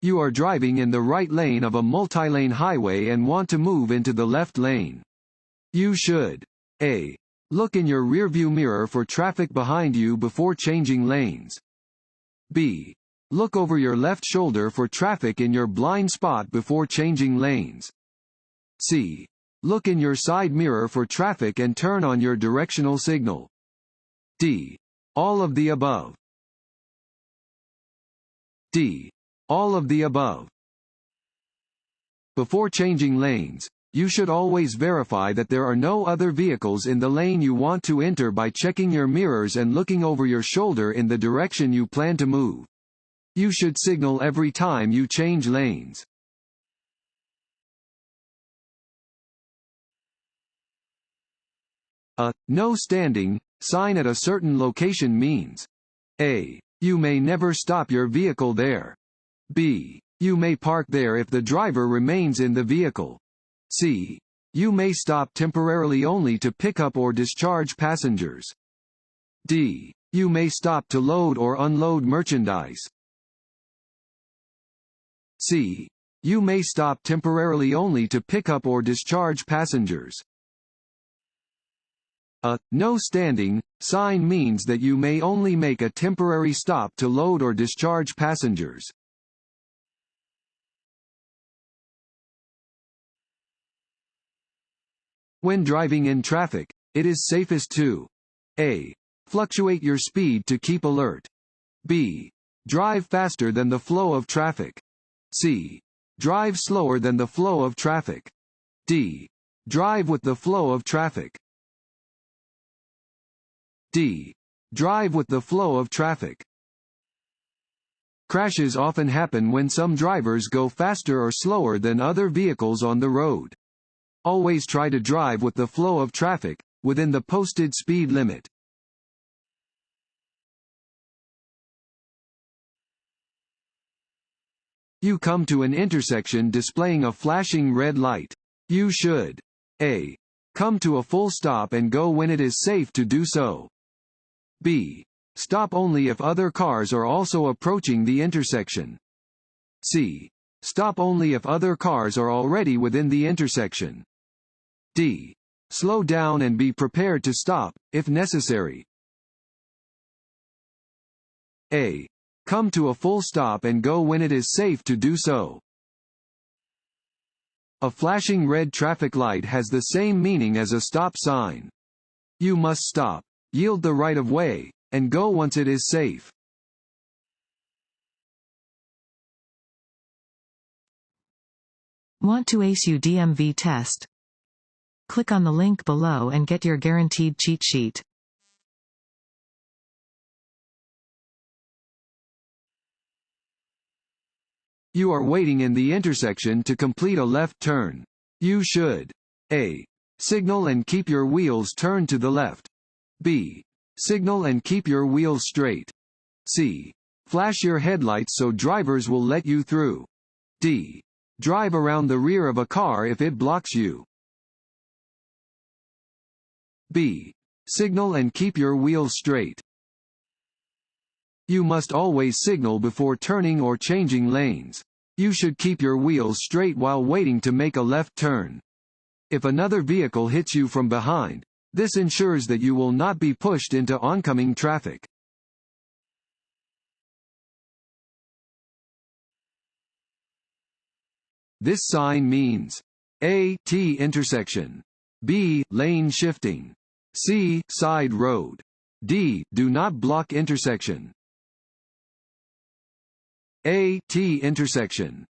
You are driving in the right lane of a multi-lane highway and want to move into the left lane. You should A. Look in your rearview mirror for traffic behind you before changing lanes. B. Look over your left shoulder for traffic in your blind spot before changing lanes. C. Look in your side mirror for traffic and turn on your directional signal. D. All of the above. D. All of the above. Before changing lanes, you should always verify that there are no other vehicles in the lane you want to enter by checking your mirrors and looking over your shoulder in the direction you plan to move. You should signal every time you change lanes. A "no standing" sign at a certain location means A. You may never stop your vehicle there. B. You may park there if the driver remains in the vehicle. C. You may stop temporarily only to pick up or discharge passengers. D. You may stop to load or unload merchandise. C. You may stop temporarily only to pick up or discharge passengers. A "no standing" sign means that you may only make a temporary stop to load or discharge passengers. When driving in traffic, it is safest to A. Fluctuate your speed to keep alert. B. Drive faster than the flow of traffic. C. Drive slower than the flow of traffic. D. Drive with the flow of traffic. D. Drive with the flow of traffic. Crashes often happen when some drivers go faster or slower than other vehicles on the road. Always try to drive with the flow of traffic, within the posted speed limit. You come to an intersection displaying a flashing red light. You should A. Come to a full stop and go when it is safe to do so. B. Stop only if other cars are also approaching the intersection. C. Stop only if other cars are already within the intersection. D. Slow down and be prepared to stop, if necessary. A. Come to a full stop and go when it is safe to do so. A flashing red traffic light has the same meaning as a stop sign. You must stop, yield the right of way, and go once it is safe. Want to ace your DMV test? Click on the link below and get your guaranteed cheat sheet. You are waiting in the intersection to complete a left turn. You should A. Signal and keep your wheels turned to the left. B. Signal and keep your wheels straight. C. Flash your headlights so drivers will let you through. D. Drive around the rear of a car if it blocks you. B. Signal and keep your wheels straight. You must always signal before turning or changing lanes. You should keep your wheels straight while waiting to make a left turn. If another vehicle hits you from behind, this ensures that you will not be pushed into oncoming traffic. This sign means A. T intersection. B. Lane shifting. C. Side road. D. Do not block intersection. A. T intersection.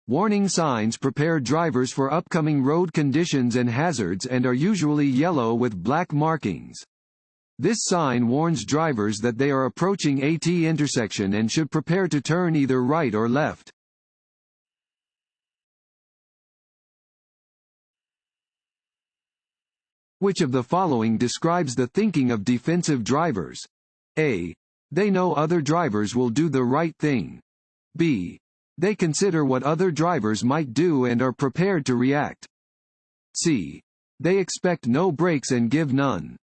Warning signs prepare drivers for upcoming road conditions and hazards and are usually yellow with black markings. This sign warns drivers that they are approaching a T intersection and should prepare to turn either right or left. Which of the following describes the thinking of defensive drivers? A. They know other drivers will do the right thing. B. They consider what other drivers might do and are prepared to react. C. They expect no breaks and give none.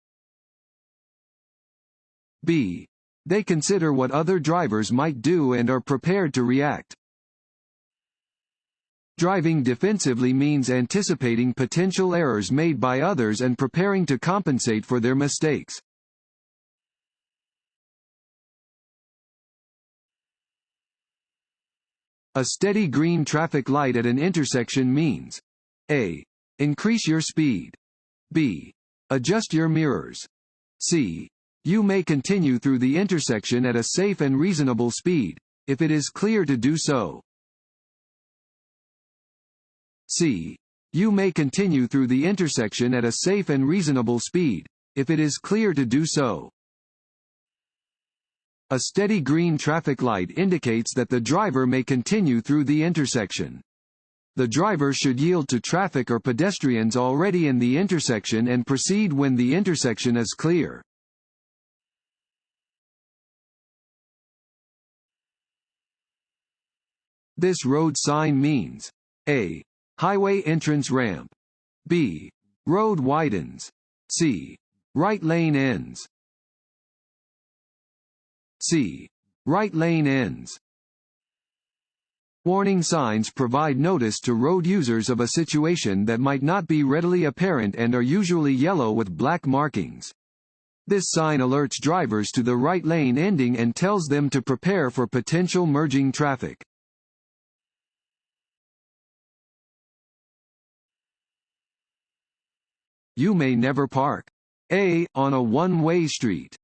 B. They consider what other drivers might do and are prepared to react. Driving defensively means anticipating potential errors made by others and preparing to compensate for their mistakes. A steady green traffic light at an intersection means A. Increase your speed. B. Adjust your mirrors. C. You may continue through the intersection at a safe and reasonable speed, if it is clear to do so. C. You may continue through the intersection at a safe and reasonable speed, if it is clear to do so. A steady green traffic light indicates that the driver may continue through the intersection. The driver should yield to traffic or pedestrians already in the intersection and proceed when the intersection is clear. This road sign means A. Highway entrance ramp. B. Road widens. C. Right lane ends. C. Right lane ends. Warning signs provide notice to road users of a situation that might not be readily apparent and are usually yellow with black markings. This sign alerts drivers to the right lane ending and tells them to prepare for potential merging traffic. You may never park. A. On a one-way street.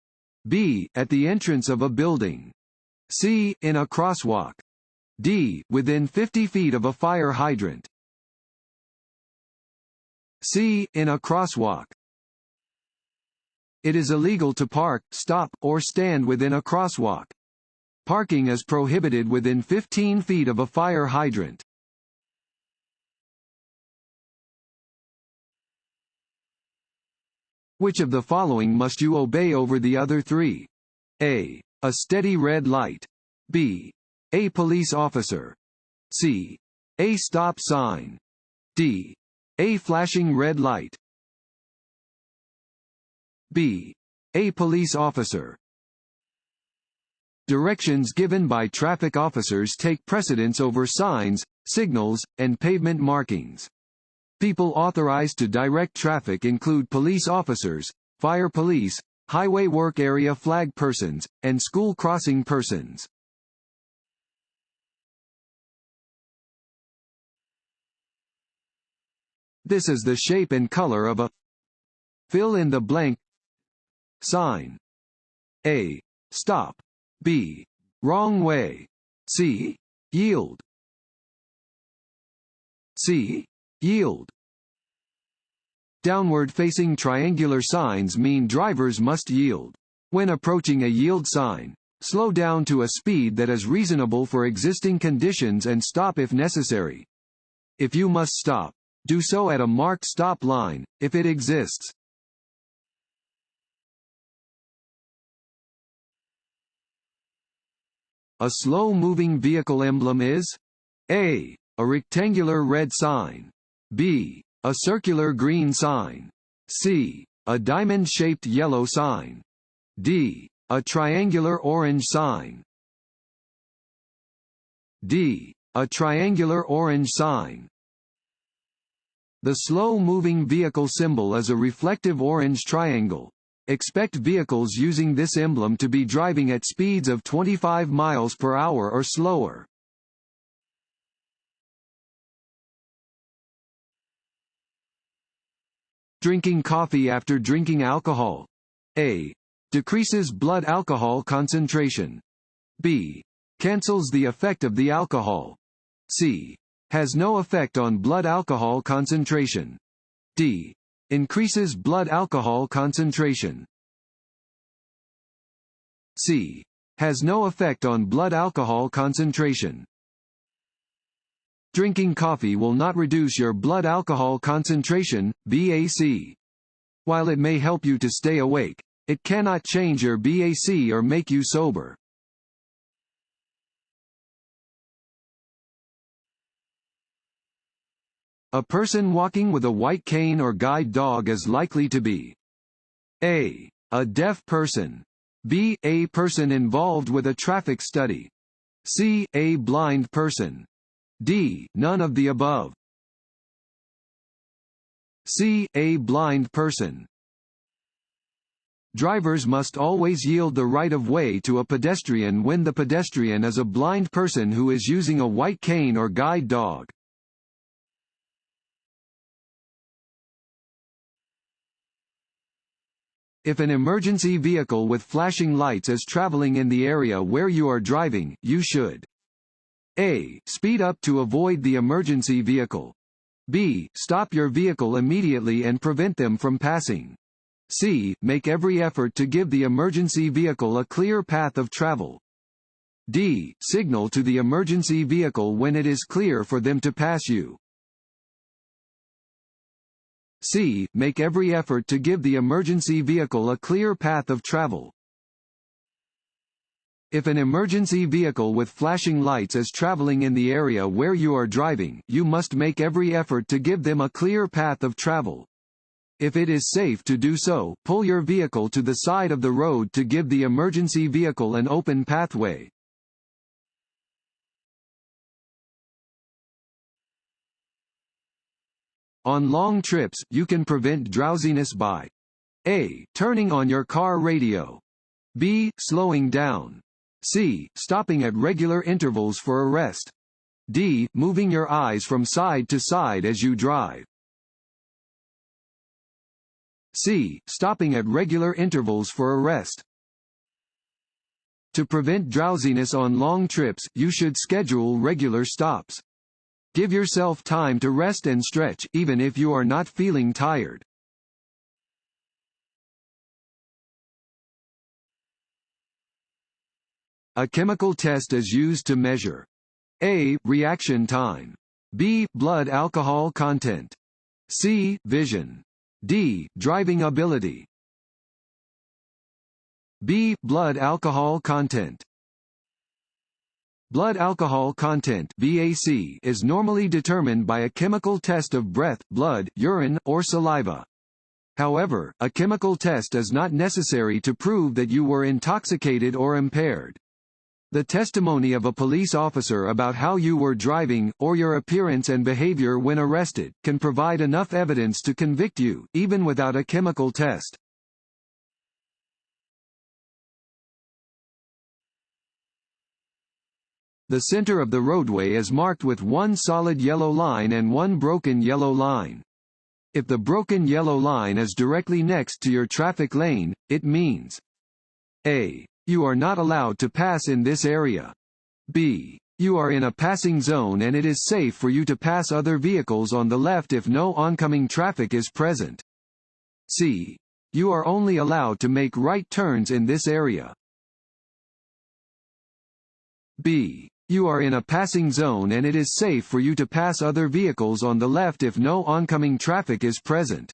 B. At the entrance of a building. C. In a crosswalk. D. Within 50 feet of a fire hydrant. C. In a crosswalk. It is illegal to park, stop, or stand within a crosswalk. Parking is prohibited within 15 feet of a fire hydrant. Which of the following must you obey over the other three? A. A steady red light. B. A police officer. C. A stop sign. D. A flashing red light. B. A police officer. Directions given by traffic officers take precedence over signs, signals, and pavement markings. People authorized to direct traffic include police officers, fire police, highway work area flag persons, and school crossing persons. This is the shape and color of a fill in the blank sign. A. Stop. B. Wrong way. C. Yield. C. Yield. Downward-facing triangular signs mean drivers must yield. When approaching a yield sign, slow down to a speed that is reasonable for existing conditions and stop if necessary. If you must stop, do so at a marked stop line, if it exists. A slow-moving vehicle emblem is A. A rectangular red sign. B. A circular green sign. C. A diamond-shaped yellow sign. D. A triangular orange sign. D. A triangular orange sign. The slow-moving vehicle symbol is a reflective orange triangle. Expect vehicles using this emblem to be driving at speeds of 25 miles per hour or slower. Drinking coffee after drinking alcohol. A. Decreases blood alcohol concentration. B. Cancels the effect of the alcohol. C. Has no effect on blood alcohol concentration. D. Increases blood alcohol concentration. C. Has no effect on blood alcohol concentration. Drinking coffee will not reduce your blood alcohol concentration, BAC. While it may help you to stay awake, it cannot change your BAC or make you sober. A person walking with a white cane or guide dog is likely to be A. A deaf person. B. A person involved with a traffic study. C. A blind person. D. None of the above. C. A blind person. Drivers must always yield the right-of-way to a pedestrian when the pedestrian is a blind person who is using a white cane or guide dog. If an emergency vehicle with flashing lights is traveling in the area where you are driving, you should A. Speed up to avoid the emergency vehicle. B. Stop your vehicle immediately and prevent them from passing. C. Make every effort to give the emergency vehicle a clear path of travel. D. Signal to the emergency vehicle when it is clear for them to pass you. C. Make every effort to give the emergency vehicle a clear path of travel. If an emergency vehicle with flashing lights is traveling in the area where you are driving, you must make every effort to give them a clear path of travel. If it is safe to do so, pull your vehicle to the side of the road to give the emergency vehicle an open pathway. On long trips, you can prevent drowsiness by A. Turning on your car radio. B. Slowing down. C. Stopping at regular intervals for a rest. D. Moving your eyes from side to side as you drive. C. Stopping at regular intervals for a rest. To prevent drowsiness on long trips, you should schedule regular stops. Give yourself time to rest and stretch, even if you are not feeling tired. A chemical test is used to measure A. Reaction time. B. Blood alcohol content. C. Vision. D. Driving ability. B. Blood alcohol content. Blood alcohol content (BAC) is normally determined by a chemical test of breath, blood, urine, or saliva. However, a chemical test is not necessary to prove that you were intoxicated or impaired. The testimony of a police officer about how you were driving, or your appearance and behavior when arrested, can provide enough evidence to convict you, even without a chemical test. The center of the roadway is marked with one solid yellow line and one broken yellow line. If the broken yellow line is directly next to your traffic lane, it means A. You are not allowed to pass in this area. B. You are in a passing zone and it is safe for you to pass other vehicles on the left if no oncoming traffic is present. C. You are only allowed to make right turns in this area. B. You are in a passing zone and it is safe for you to pass other vehicles on the left if no oncoming traffic is present.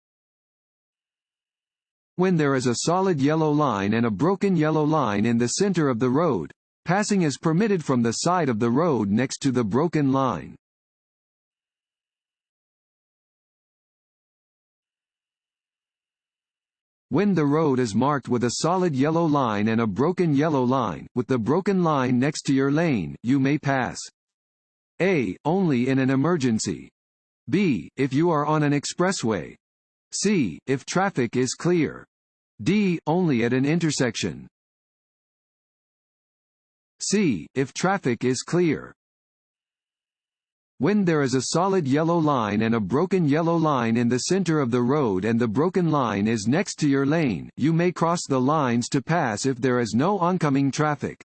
When there is a solid yellow line and a broken yellow line in the center of the road, passing is permitted from the side of the road next to the broken line. When the road is marked with a solid yellow line and a broken yellow line, with the broken line next to your lane, you may pass. A. Only in an emergency. B. If you are on an expressway. C. If traffic is clear. D. Only at an intersection. C. If traffic is clear. When there is a solid yellow line and a broken yellow line in the center of the road and the broken line is next to your lane, you may cross the lines to pass if there is no oncoming traffic.